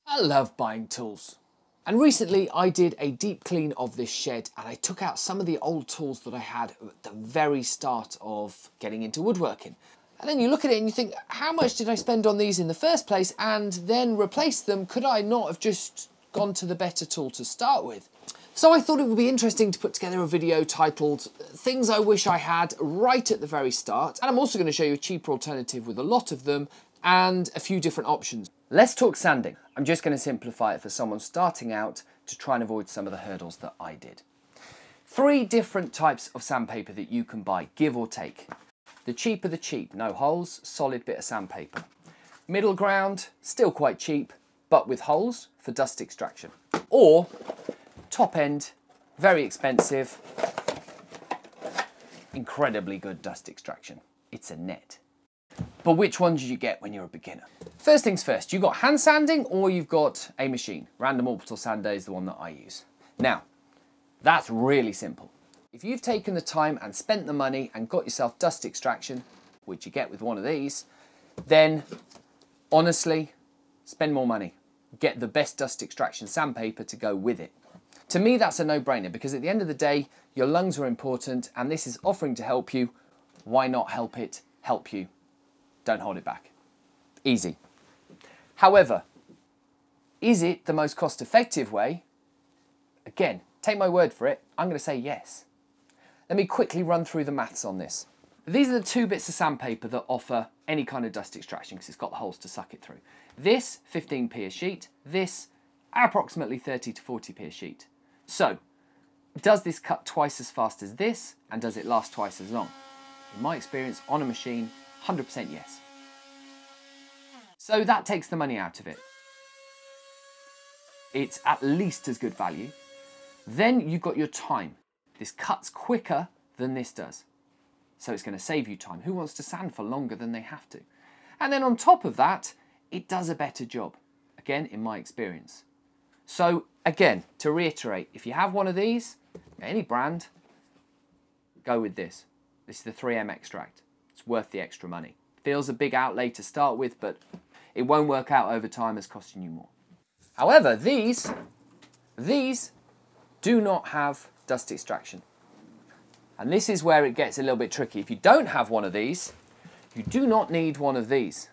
I love buying tools. And recently I did a deep clean of this shed and I took out some of the old tools that I had at the very start of getting into woodworking. And then you look at it and you think, how much did I spend on these in the first place and then replace them? Could I not have just gone to the better tool to start with? So I thought it would be interesting to put together a video titled Things I Wish I Had right at the very start. And I'm also going to show you a cheaper alternative with a lot of them and a few different options. Let's talk sanding. I'm just going to simplify it for someone starting out to try and avoid some of the hurdles that I did. 3 different types of sandpaper that you can buy, give or take. The cheap are the cheap, no holes, solid bit of sandpaper. Middle ground, still quite cheap, but with holes for dust extraction. Or top end, very expensive, incredibly good dust extraction. It's a net. But which one did you get when you're a beginner? First things first, you've got hand sanding or you've got a machine. Random orbital sander is the one that I use. Now, that's really simple. If you've taken the time and spent the money and got yourself dust extraction, which you get with one of these, then honestly, spend more money. Get the best dust extraction sandpaper to go with it. To me, that's a no-brainer because at the end of the day, your lungs are important and this is offering to help you. Why not help it help you? Don't hold it back. Easy. However, is it the most cost-effective way? Again, take my word for it, I'm going to say yes. Let me quickly run through the maths on this. These are the 2 bits of sandpaper that offer any kind of dust extraction because it's got the holes to suck it through. This, 15p a sheet. This, approximately 30 to 40p a sheet. So, does this cut twice as fast as this and does it last twice as long? In my experience, on a machine, 100% yes. So that takes the money out of it. It's at least as good value. Then you've got your time. This cuts quicker than this does. So it's going to save you time. Who wants to sand for longer than they have to? And then on top of that, it does a better job. Again, in my experience. So again, to reiterate, if you have one of these, any brand, go with this. This is the 3M extract. It's worth the extra money. Feels a big outlay to start with, but it won't work out over time as costing you more. However, these do not have dust extraction. And this is where it gets a little bit tricky. If you don't have one of these, you do not need one of these.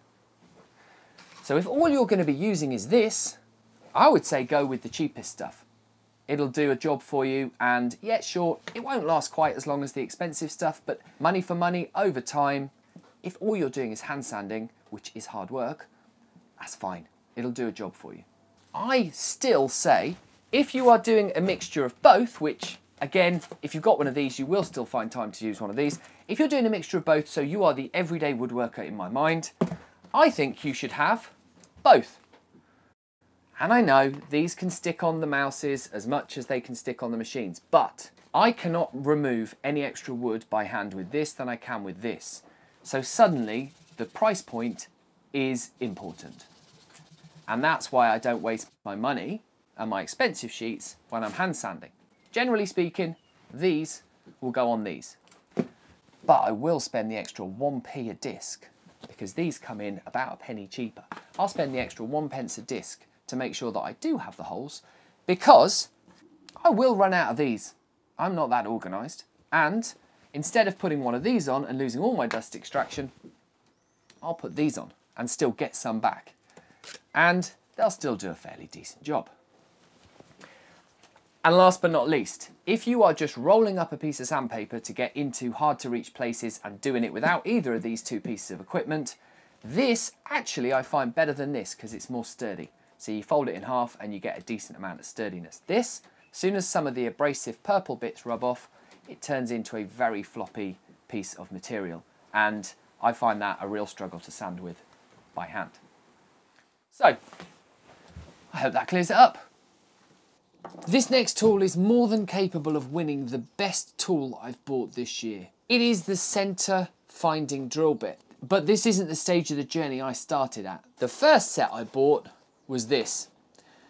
So if all you're going to be using is this, I would say go with the cheapest stuff. It'll do a job for you and yeah, sure, it won't last quite as long as the expensive stuff, but money for money over time, if all you're doing is hand sanding, which is hard work, that's fine. It'll do a job for you. I still say, if you are doing a mixture of both, which again, if you've got one of these, you will still find time to use one of these. If you're doing a mixture of both, so you are the everyday woodworker in my mind, I think you should have both. And I know these can stick on the mouses as much as they can stick on the machines, but I cannot remove any extra wood by hand with this than I can with this. So suddenly the price point is important. And that's why I don't waste my money and my expensive sheets when I'm hand sanding. Generally speaking, these will go on these. But I will spend the extra 1p a disc because these come in about a penny cheaper. I'll spend the extra 1p a disc to make sure that I do have the holes because I will run out of these. I'm not that organised. And instead of putting one of these on and losing all my dust extraction, I'll put these on and still get some back. And they'll still do a fairly decent job. And last but not least, if you are just rolling up a piece of sandpaper to get into hard to reach places and doing it without either of these 2 pieces of equipment, this actually I find better than this because it's more sturdy. So you fold it in half and you get a decent amount of sturdiness. This, as soon as some of the abrasive purple bits rub off, it turns into a very floppy piece of material. And I find that a real struggle to sand with by hand. So, I hope that clears it up. This next tool is more than capable of winning the best tool I've bought this year. It is the center finding drill bit, but this isn't the stage of the journey I started at. The first set I bought was this,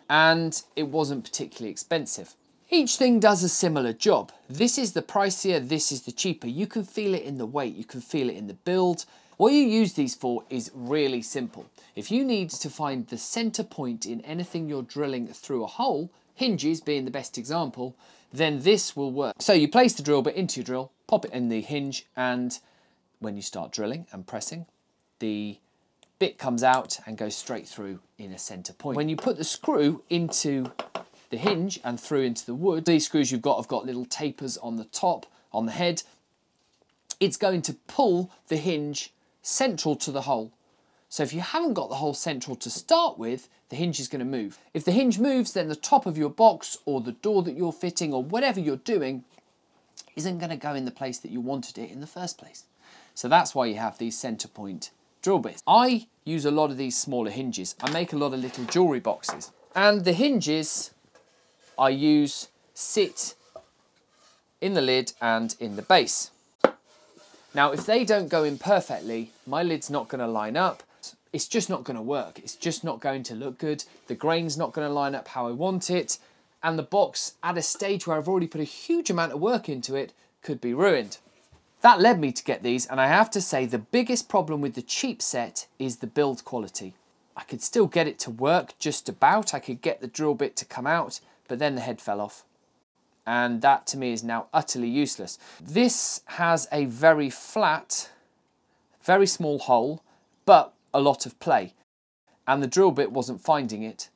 and it wasn't particularly expensive. Each thing does a similar job. This is the pricier, this is the cheaper. You can feel it in the weight, you can feel it in the build, What you use these for is really simple. If you need to find the center point in anything you're drilling through a hole, hinges being the best example, then this will work. So you place the drill bit into your drill, pop it in the hinge, and when you start drilling and pressing, the bit comes out and goes straight through in a center point. When you put the screw into the hinge and through into the wood, these screws you've got have got little tapers on the top, on the head. It's going to pull the hinge central to the hole. So if you haven't got the hole central to start with, the hinge is going to move. If the hinge moves, then the top of your box or the door that you're fitting or whatever you're doing isn't going to go in the place that you wanted it in the first place. So that's why you have these center point drill bits. I use a lot of these smaller hinges. I make a lot of little jewelry boxes. And the hinges I use sit in the lid and in the base. Now, if they don't go in perfectly, my lid's not going to line up. It's just not going to work. It's just not going to look good. The grain's not going to line up how I want it. And the box, at a stage where I've already put a huge amount of work into it, could be ruined. That led me to get these, and I have to say the biggest problem with the cheap set is the build quality. I could still get it to work just about. I could get the drill bit to come out, but then the head fell off. And that to me is now utterly useless. This has a very flat, very small hole, but a lot of play. And the drill bit wasn't finding it,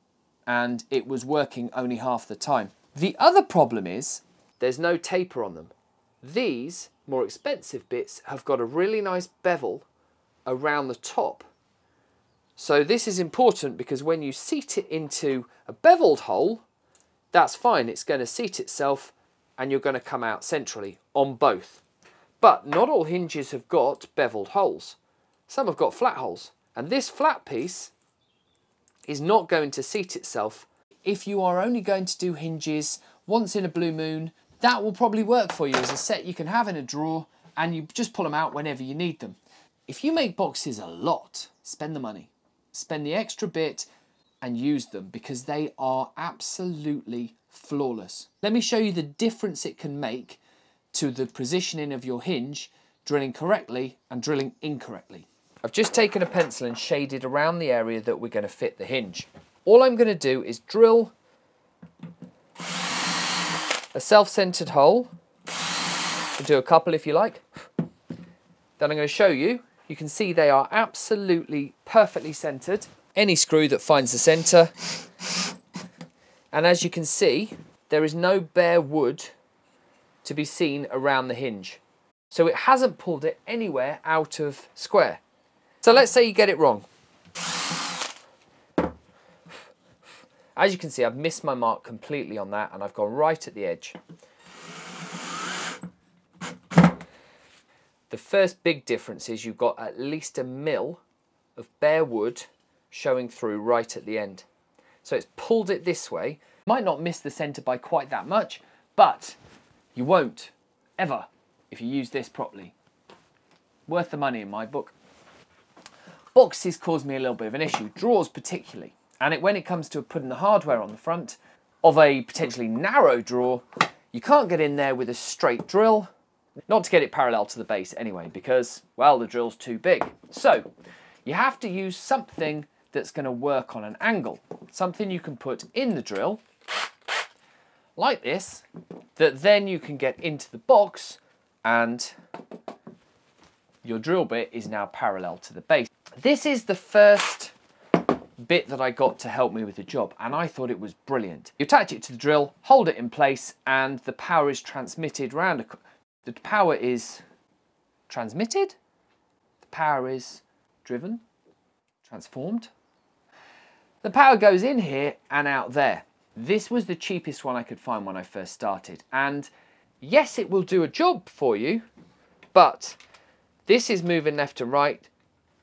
and it was working only half the time. The other problem is there's no taper on them. These more expensive bits have got a really nice bevel around the top. So this is important because when you seat it into a beveled hole, that's fine, it's going to seat itself and you're going to come out centrally on both. But not all hinges have got beveled holes. Some have got flat holes. And this flat piece is not going to seat itself. If you are only going to do hinges once in a blue moon, that will probably work for you as a set you can have in a drawer and you just pull them out whenever you need them. If you make boxes a lot, spend the money. Spend the extra bit and use them because they are absolutely flawless. Let me show you the difference it can make to the positioning of your hinge, drilling correctly and drilling incorrectly. I've just taken a pencil and shaded around the area that we're going to fit the hinge. All I'm going to do is drill a self-centered hole. I'll do a couple if you like. Then I'm going to show you. You can see they are absolutely perfectly centered. Any screw that finds the center. And as you can see, there is no bare wood to be seen around the hinge. So it hasn't pulled it anywhere out of square. So let's say you get it wrong. As you can see, I've missed my mark completely on that and I've gone right at the edge. The first big difference is you've got at least a mil of bare wood showing through right at the end. So it's pulled it this way. Might not miss the center by quite that much, but you won't ever if you use this properly. Worth the money in my book. Boxes cause me a little bit of an issue, drawers particularly. And when it comes to putting the hardware on the front of a potentially narrow drawer, you can't get in there with a straight drill, not to get it parallel to the base anyway, because, well, the drill's too big. So you have to use something that's going to work on an angle, something you can put in the drill, like this, that then you can get into the box and your drill bit is now parallel to the base. This is the first bit that I got to help me with the job, and I thought it was brilliant. You attach it to the drill, hold it in place, and the power is transmitted round. The power is transmitted? The power is driven? Transformed? The power goes in here and out there. This was the cheapest one I could find when I first started, and yes, it will do a job for you, but this is moving left and right.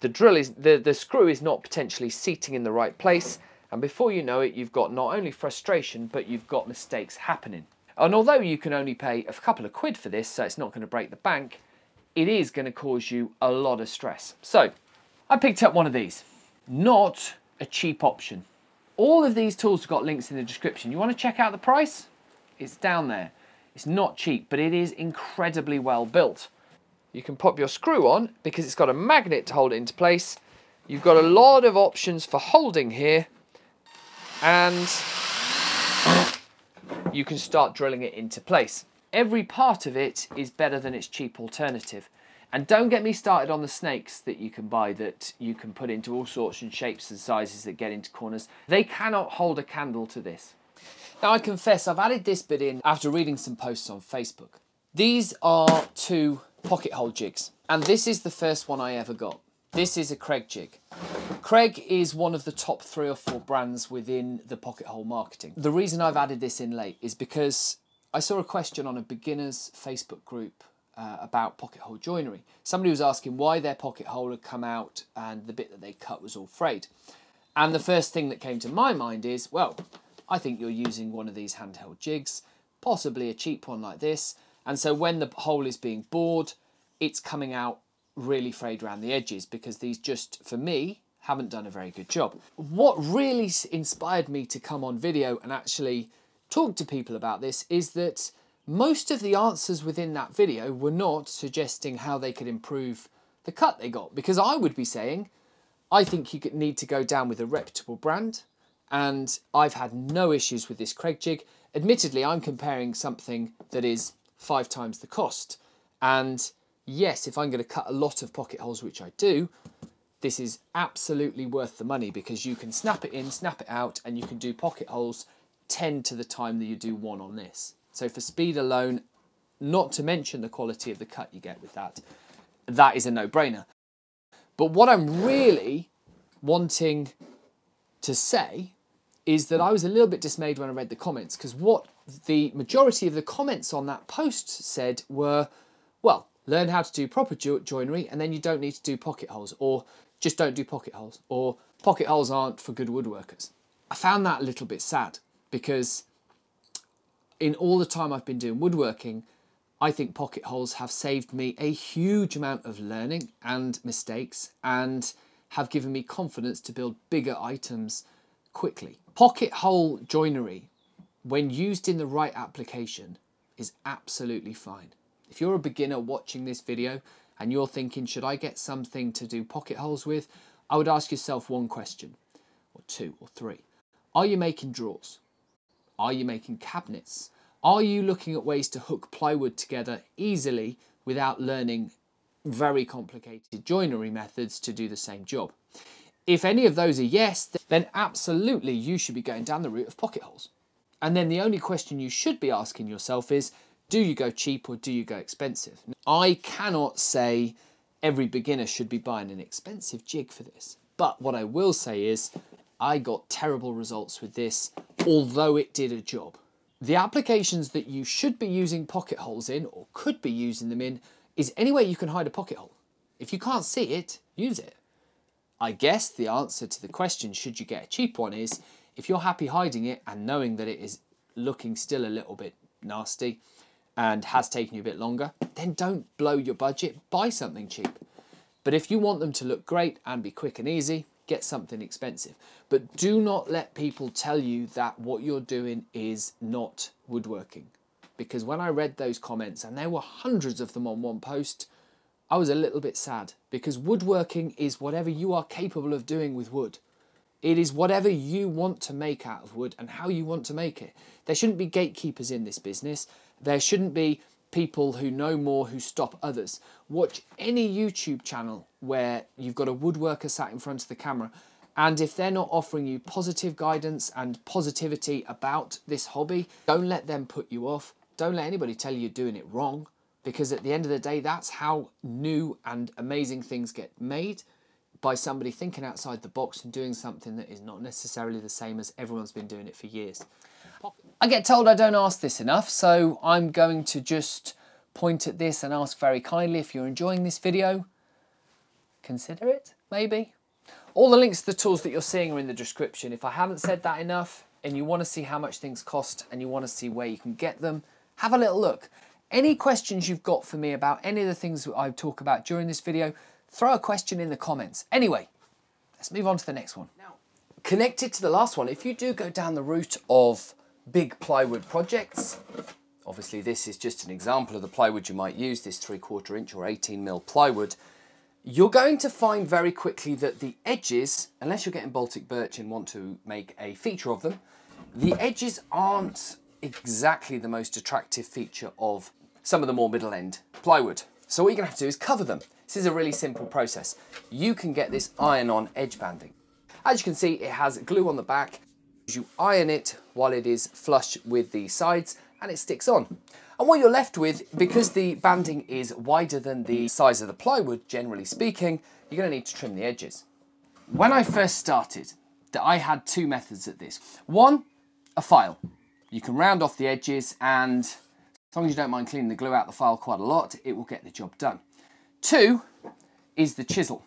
The drill is, the screw is not potentially seating in the right place, and before you know it, you've got not only frustration, but you've got mistakes happening. And although you can only pay a couple of quid for this, so it's not going to break the bank, it is going to cause you a lot of stress. So I picked up one of these. Not a cheap option. All of these tools have got links in the description. You want to check out the price? It's down there. It's not cheap, but it is incredibly well built. You can pop your screw on because it's got a magnet to hold it into place. You've got a lot of options for holding here, and you can start drilling it into place. Every part of it is better than its cheap alternative. And don't get me started on the snakes that you can buy that you can put into all sorts and shapes and sizes that get into corners. They cannot hold a candle to this. Now I confess I've added this bit in after reading some posts on Facebook. These are 2 pocket hole jigs, and this is the first one I ever got. This is a Craig jig. Craig is one of the top 3 or 4 brands within the pocket hole marketing. The reason I've added this in late is because I saw a question on a beginners Facebook group about pocket hole joinery. Somebody was asking why their pocket hole had come out and the bit that they cut was all frayed. And the first thing that came to my mind is, well, I think you're using one of these handheld jigs, possibly a cheap one like this, and so when the hole is being bored, it's coming out really frayed around the edges because these just, for me, haven't done a very good job. What really inspired me to come on video and actually talk to people about this is that most of the answers within that video were not suggesting how they could improve the cut they got, because I would be saying, I think you need to go down with a reputable brand, and I've had no issues with this Craig jig. Admittedly, I'm comparing something that is 5 times the cost, and yes, if I'm going to cut a lot of pocket holes, which I do, this is absolutely worth the money because you can snap it in, snap it out, and you can do pocket holes 10 to the time that you do one on this. So for speed alone, not to mention the quality of the cut you get with that, that is a no-brainer. But what I'm really wanting to say is that I was a little bit dismayed when I read the comments, because what the majority of the comments on that post said were, well, learn how to do proper joinery and then you don't need to do pocket holes, or just don't do pocket holes, or pocket holes aren't for good woodworkers. I found that a little bit sad because in all the time I've been doing woodworking, I think pocket holes have saved me a huge amount of learning and mistakes and have given me confidence to build bigger items quickly. Pocket hole joinery, when used in the right application, is absolutely fine. If you're a beginner watching this video and you're thinking, should I get something to do pocket holes with? I would ask yourself one question, or 2 or 3. Are you making drawers? Are you making cabinets? Are you looking at ways to hook plywood together easily without learning very complicated joinery methods to do the same job? If any of those are yes, then absolutely you should be going down the route of pocket holes. And then the only question you should be asking yourself is, do you go cheap or do you go expensive? I cannot say every beginner should be buying an expensive jig for this. But what I will say is I got terrible results with this, although it did a job. The applications that you should be using pocket holes in, or could be using them in, is anywhere you can hide a pocket hole. If you can't see it, use it. I guess the answer to the question, should you get a cheap one, is if you're happy hiding it and knowing that it is looking still a little bit nasty and has taken you a bit longer, then don't blow your budget, buy something cheap. But if you want them to look great and be quick and easy, get something expensive. But do not let people tell you that what you're doing is not woodworking. Because when I read those comments, and there were hundreds of them on one post, I was a little bit sad, because woodworking is whatever you are capable of doing with wood. It is whatever you want to make out of wood and how you want to make it. There shouldn't be gatekeepers in this business. There shouldn't be people who know more who stop others. Watch any YouTube channel where you've got a woodworker sat in front of the camera, and if they're not offering you positive guidance and positivity about this hobby, don't let them put you off. Don't let anybody tell you you're doing it wrong, because at the end of the day, that's how new and amazing things get made, by somebody thinking outside the box and doing something that is not necessarily the same as everyone's been doing it for years. I get told I don't ask this enough, so I'm going to just point at this and ask very kindly, if you're enjoying this video, consider it, maybe. All the links to the tools that you're seeing are in the description. If I haven't said that enough and you want to see how much things cost and you want to see where you can get them, have a little look. Any questions you've got for me about any of the things that I talk about during this video, throw a question in the comments. Anyway, let's move on to the next one. Now, connected to the last one, if you do go down the route of big plywood projects, obviously this is just an example of the plywood you might use, this 3/4 inch or 18mm plywood, you're going to find very quickly that the edges, unless you're getting Baltic birch and want to make a feature of them, the edges aren't exactly the most attractive feature of some of the more middle end plywood. So what you're gonna have to do is cover them. This is a really simple process. You can get this iron-on edge banding. As you can see, it has glue on the back. You iron it while it is flush with the sides and it sticks on. And what you're left with, because the banding is wider than the size of the plywood, generally speaking, you're gonna need to trim the edges. When I first started, I had two methods at this. One, a file. You can round off the edges, and as long as you don't mind cleaning the glue out the file quite a lot, it will get the job done. Two is the chisel.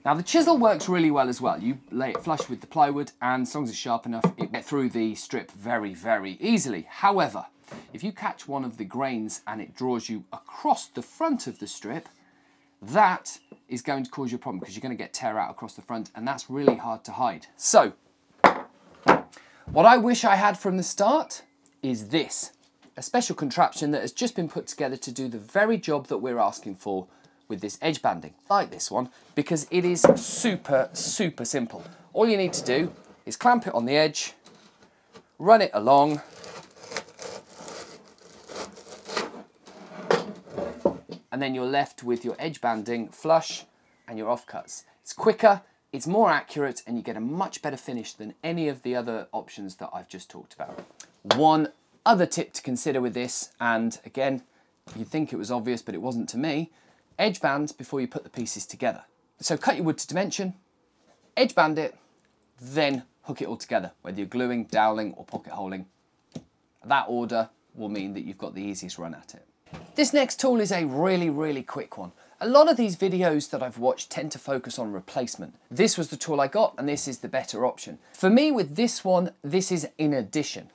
Now the chisel works really well as well. You lay it flush with the plywood, and as long as it's sharp enough, it gets through the strip very, very easily. However, if you catch one of the grains and it draws you across the front of the strip, that is going to cause you a problem because you're going to get tear out across the front, and that's really hard to hide. So, what I wish I had from the start is this, a special contraption that has just been put together to do the very job that we're asking for with this edge banding. I like this one because it is super, super simple. All you need to do is clamp it on the edge, run it along, and then you're left with your edge banding flush and your offcuts. It's quicker, it's more accurate, and you get a much better finish than any of the other options that I've just talked about. One other tip to consider with this, and again, you'd think it was obvious, but it wasn't to me, edge band before you put the pieces together. So cut your wood to dimension, edge band it, then hook it all together, whether you're gluing, doweling, or pocket holing. That order will mean that you've got the easiest run at it. This next tool is a really, really quick one. A lot of these videos that I've watched tend to focus on replacement. This was the tool I got, and this is the better option. For me, with this one, this is in addition.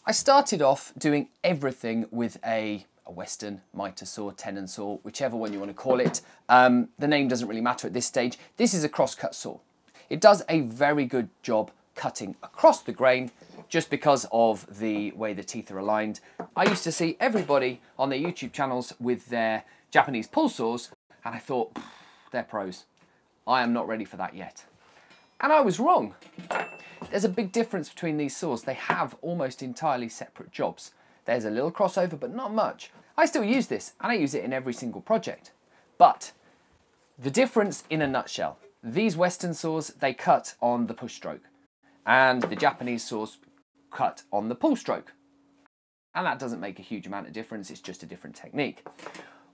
I started off doing everything with a Western, mitre saw, tenon saw, whichever one you want to call it. The name doesn't really matter at this stage. This is a cross-cut saw. It does a very good job cutting across the grain, just because of the way the teeth are aligned. I used to see everybody on their YouTube channels with their Japanese pull saws, and I thought, they're pros. I am not ready for that yet. And I was wrong. There's a big difference between these saws. They have almost entirely separate jobs. There's a little crossover, but not much. I still use this, and I use it in every single project. But the difference in a nutshell, these Western saws, they cut on the push stroke, and the Japanese saws cut on the pull stroke. And that doesn't make a huge amount of difference, it's just a different technique.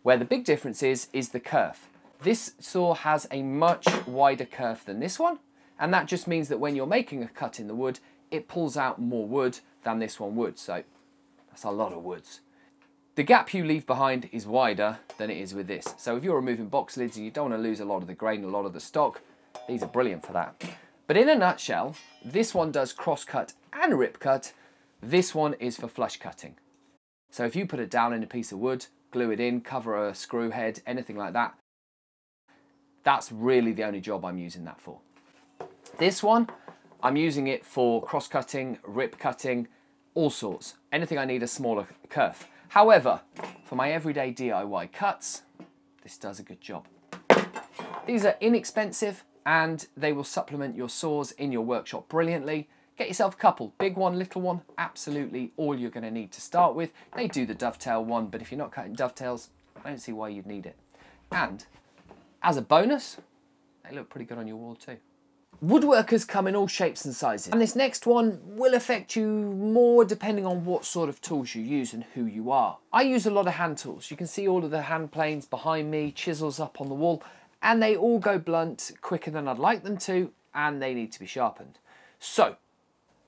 Where the big difference is the kerf. This saw has a much wider kerf than this one, and that just means that when you're making a cut in the wood, it pulls out more wood than this one would, so that's a lot of woods. The gap you leave behind is wider than it is with this. So if you're removing box lids and you don't want to lose a lot of the grain, a lot of the stock, these are brilliant for that. But in a nutshell, this one does cross cut and rip cut. This one is for flush cutting. So if you put it down in a piece of wood, glue it in, cover a screw head, anything like that, that's really the only job I'm using that for. This one, I'm using it for cross cutting, rip cutting, all sorts. Anything I need a smaller kerf. However, for my everyday DIY cuts, this does a good job. These are inexpensive and they will supplement your saws in your workshop brilliantly. Get yourself a couple, big one, little one, absolutely all you're going to need to start with. They do the dovetail one, but if you're not cutting dovetails, I don't see why you'd need it. And as a bonus, they look pretty good on your wall too. Woodworkers come in all shapes and sizes, and this next one will affect you more depending on what sort of tools you use and who you are. I use a lot of hand tools. You can see all of the hand planes behind me, chisels up on the wall, and they all go blunt quicker than I'd like them to, and they need to be sharpened. So,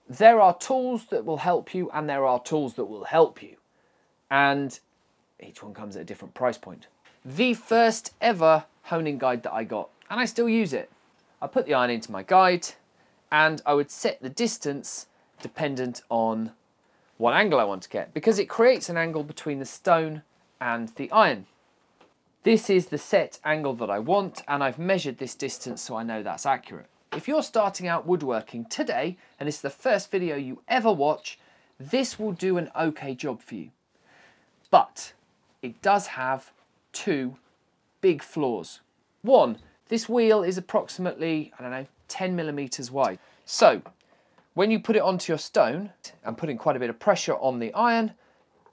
there are tools that will help you and there are tools that will help you, and each one comes at a different price point. The first ever honing guide that I got, and I still use it, I put the iron into my guide and I would set the distance dependent on what angle I want to get, because it creates an angle between the stone and the iron. This is the set angle that I want, and I've measured this distance so I know that's accurate. If you're starting out woodworking today and it's the first video you ever watch, this will do an okay job for you. But it does have two big flaws. One, this wheel is approximately, I don't know, 10 millimeters wide. So when you put it onto your stone and putting quite a bit of pressure on the iron,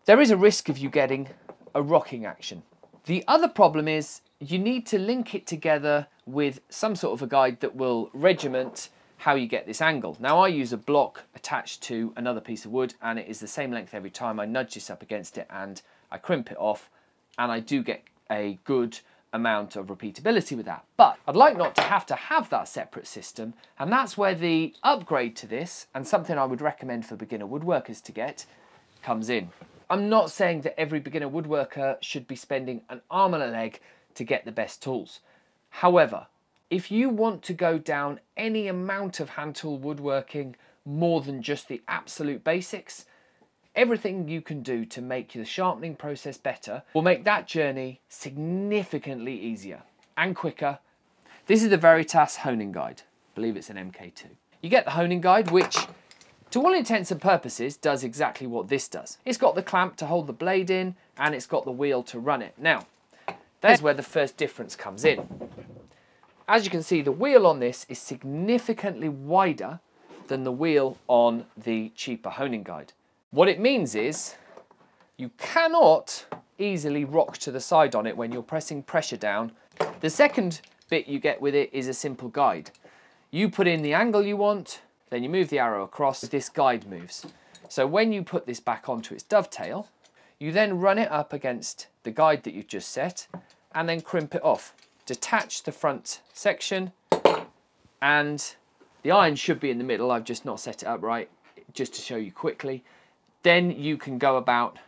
there is a risk of you getting a rocking action. The other problem is you need to link it together with some sort of a guide that will regiment how you get this angle. Now I use a block attached to another piece of wood and it is the same length every time. I nudge this up against it and I crimp it off, and I do get a good amount of repeatability with that. But I'd like not to have that separate system, and that's where the upgrade to this, and something I would recommend for beginner woodworkers to get, comes in. I'm not saying that every beginner woodworker should be spending an arm and a leg to get the best tools. However, if you want to go down any amount of hand tool woodworking more than just the absolute basics, everything you can do to make the sharpening process better will make that journey significantly easier and quicker. This is the Veritas honing guide. I believe it's an MK2. You get the honing guide, which to all intents and purposes does exactly what this does. It's got the clamp to hold the blade in and it's got the wheel to run it. Now, there's where the first difference comes in. As you can see, the wheel on this is significantly wider than the wheel on the cheaper honing guide. What it means is you cannot easily rock to the side on it when you're pressing pressure down. The second bit you get with it is a simple guide. You put in the angle you want, then you move the arrow across, this guide moves. So when you put this back onto its dovetail, you then run it up against the guide that you've just set and then crimp it off. Detach the front section, and the iron should be in the middle. I've just not set it up right, just to show you quickly. Then you can go about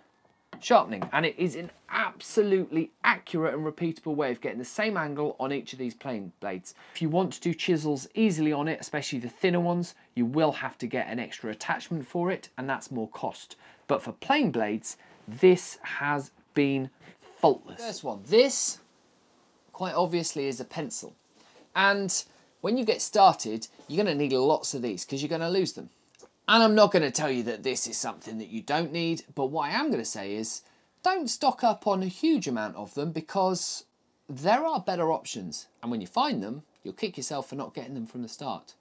sharpening, and it is an absolutely accurate and repeatable way of getting the same angle on each of these plane blades. If you want to do chisels easily on it, especially the thinner ones, you will have to get an extra attachment for it, and that's more cost. But for plain blades, this has been faultless. First one, this quite obviously is a pencil, and when you get started you're going to need lots of these because you're going to lose them. And I'm not going to tell you that this is something that you don't need, but what I am going to say is don't stock up on a huge amount of them because there are better options, and when you find them you'll kick yourself for not getting them from the start.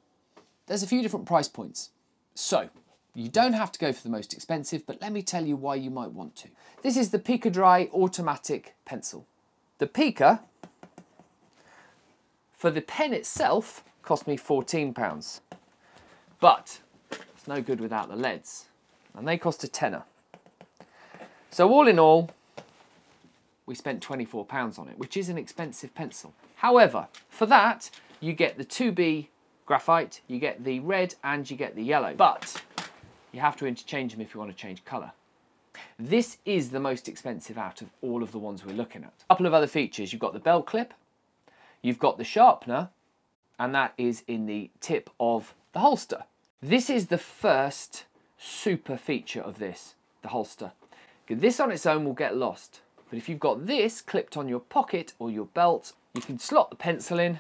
There's a few different price points, so you don't have to go for the most expensive, but let me tell you why you might want to. This is the Pica Dry automatic pencil. The Pica, for the pen itself, cost me £14, but it's no good without the leads, and they cost a tenner. So all in all, we spent £24 on it, which is an expensive pencil. However, for that, you get the 2B graphite, you get the red, and you get the yellow, but you have to interchange them if you want to change colour. This is the most expensive out of all of the ones we're looking at. A couple of other features. You've got the belt clip, you've got the sharpener, and that is in the tip of the holster. This is the first super feature of this, the holster. This on its own will get lost, but if you've got this clipped on your pocket or your belt, you can slot the pencil in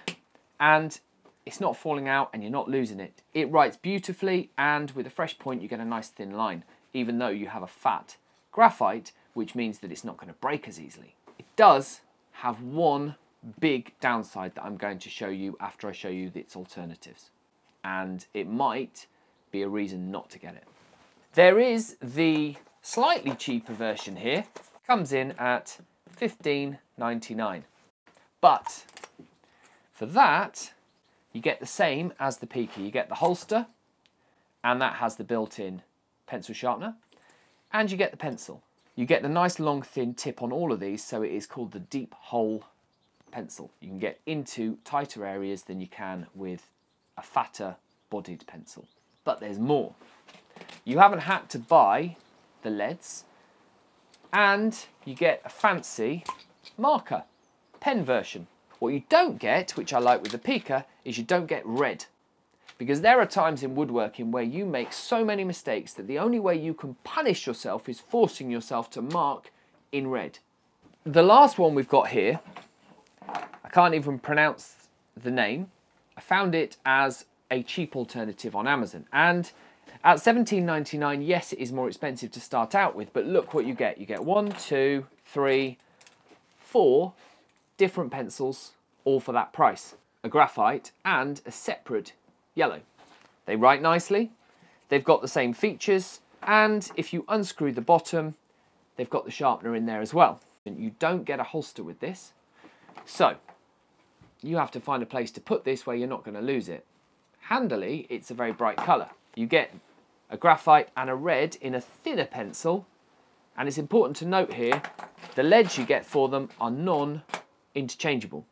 and it's not falling out and you're not losing it. It writes beautifully, and with a fresh point you get a nice thin line, even though you have a fat graphite, which means that it's not going to break as easily. It does have one big downside that I'm going to show you after I show you its alternatives, and it might be a reason not to get it. There is the slightly cheaper version here, comes in at $15.99, but for that you get the same as the Pica. You get the holster, and that has the built-in pencil sharpener, and you get the pencil. You get the nice long thin tip on all of these, so it is called the deep hole pencil. You can get into tighter areas than you can with a fatter bodied pencil. But there's more. You haven't had to buy the leads, and you get a fancy marker pen version. What you don't get, which I like with the Pica, is you don't get red. Because there are times in woodworking where you make so many mistakes that the only way you can punish yourself is forcing yourself to mark in red. The last one we've got here, I can't even pronounce the name. I found it as a cheap alternative on Amazon, and At $17.99, yes, it is more expensive to start out with, but look what you get. You get 1, 2, 3, 4 different pencils, all for that price. A graphite and a separate yellow. They write nicely, they've got the same features, and if you unscrew the bottom, they've got the sharpener in there as well. And you don't get a holster with this, so you have to find a place to put this where you're not going to lose it. Handily, it's a very bright colour. You get a graphite and a red in a thinner pencil, and it's important to note here, the leads you get for them are non-interchangeable.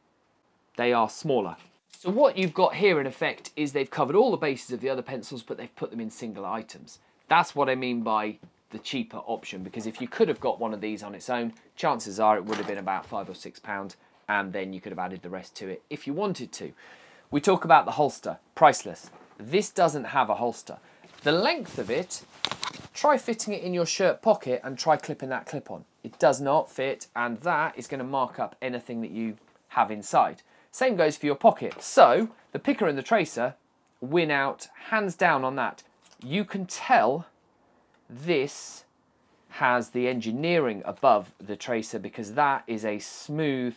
They are smaller. So what you've got here in effect is they've covered all the bases of the other pencils, but they've put them in single items. That's what I mean by the cheaper option, because if you could have got one of these on its own, chances are it would have been about £5 or £6, and then you could have added the rest to it if you wanted to. We talk about the holster, priceless. This doesn't have a holster. The length of it, try fitting it in your shirt pocket and try clipping that clip on. It does not fit, and that is going to mark up anything that you have inside. Same goes for your pocket. So the picker and the tracer win out hands down on that. You can tell this has the engineering above the tracer because that is a smooth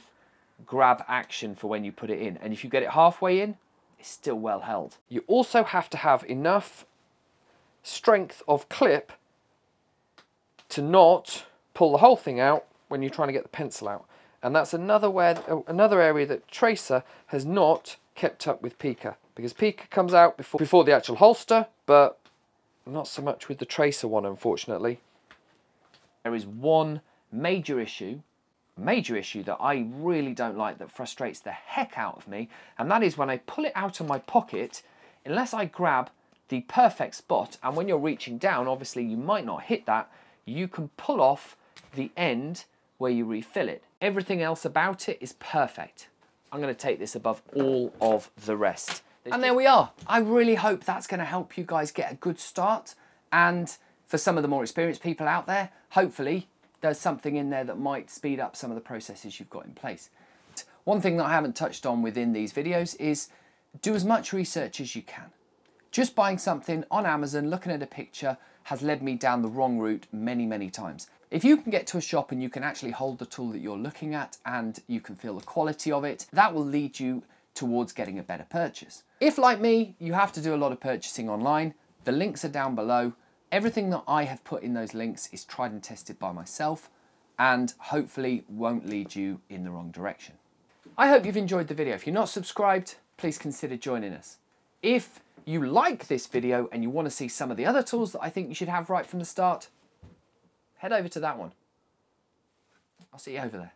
grab action for when you put it in. And if you get it halfway in, it's still well held. You also have to have enough strength of clip to not pull the whole thing out when you're trying to get the pencil out. And that's another area that tracer has not kept up with picker, because picker comes out before the actual holster, but not so much with the tracer one, unfortunately. There is one major issue that I really don't like, that frustrates the heck out of me, and that is when I pull it out of my pocket, unless I grab the perfect spot, and when you're reaching down, obviously you might not hit that, you can pull off the end where you refill it. Everything else about it is perfect. I'm going to take this above all of the rest. And there we are. I really hope that's going to help you guys get a good start, and for some of the more experienced people out there, hopefully there's something in there that might speed up some of the processes you've got in place. One thing that I haven't touched on within these videos is do as much research as you can. Just buying something on Amazon, looking at a picture, has led me down the wrong route many, many times. If you can get to a shop and you can actually hold the tool that you're looking at and you can feel the quality of it, that will lead you towards getting a better purchase. If, like me, you have to do a lot of purchasing online, the links are down below. Everything that I have put in those links is tried and tested by myself and hopefully won't lead you in the wrong direction. I hope you've enjoyed the video. If you're not subscribed, please consider joining us. If you like this video and you want to see some of the other tools that I think you should have right from the start, head over to that one. I'll see you over there.